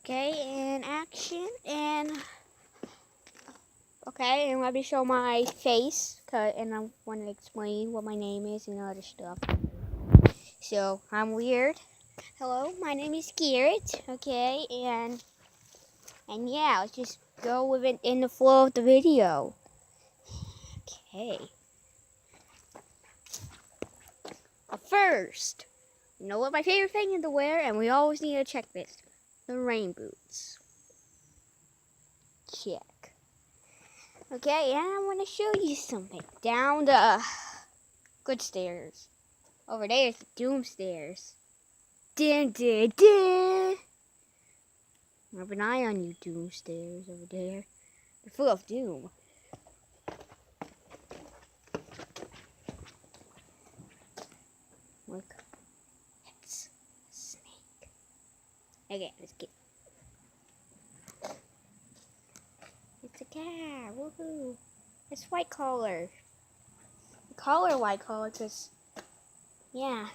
Okay, and action, and okay, and let me show my face, and I want to explain what my name is and other stuff. So, I'm weird. Hello, my name is Garrett, okay, and yeah, let's just go with it in the flow of the video. Okay. But first, you know what my favorite thing is to wear, and we always need to check this. The rain boots. Check. Okay, and I want to show you something. Down the good stairs. Over there is the doom stairs. Dun, dun, dun. I have an eye on you, doom stairs over there. They're full of doom. Look. It's a snake. Okay, let's get. It's a cat. Woohoo. It's white collar. The collar white collar because, yeah.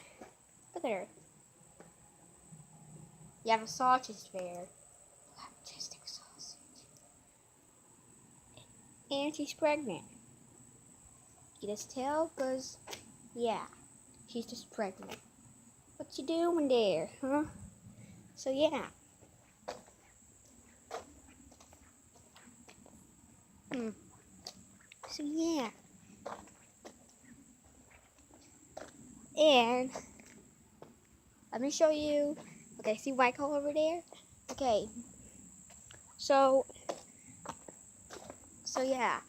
Look at her. You have a sausage there. Majestic sausage. And she's pregnant. You just tell because, yeah, she's just pregnant. What you doing there, huh? So, yeah. So, yeah. And let me show you. Okay, see white collar over there? Okay. So yeah.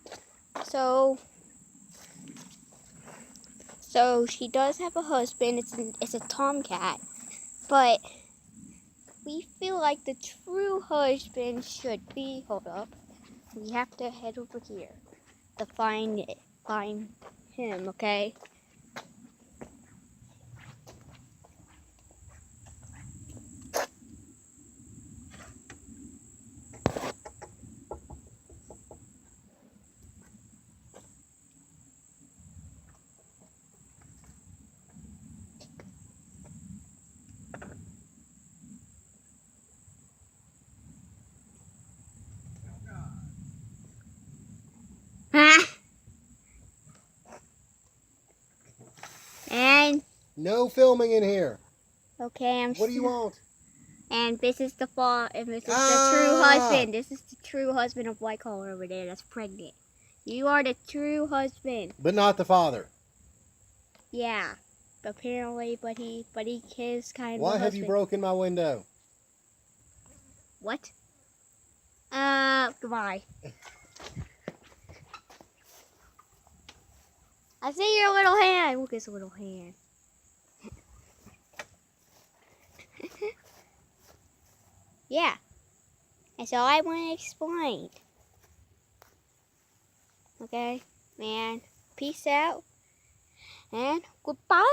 So she does have a husband. It's a tomcat, but we feel like the true husband should be. Hold up. We have to head over here to find him. Okay. And no filming in here. okay, What do you want? And this is the fall, and this is the true husband. This is the true husband of white collar over there that's pregnant. You are the true husband. But not the father. Yeah, apparently, but he is kind of. Why have you broken my window? What? Goodbye. I see your little hand. Look at his little hand. Yeah. That's all I want to explain. Okay, man. Peace out. And goodbye.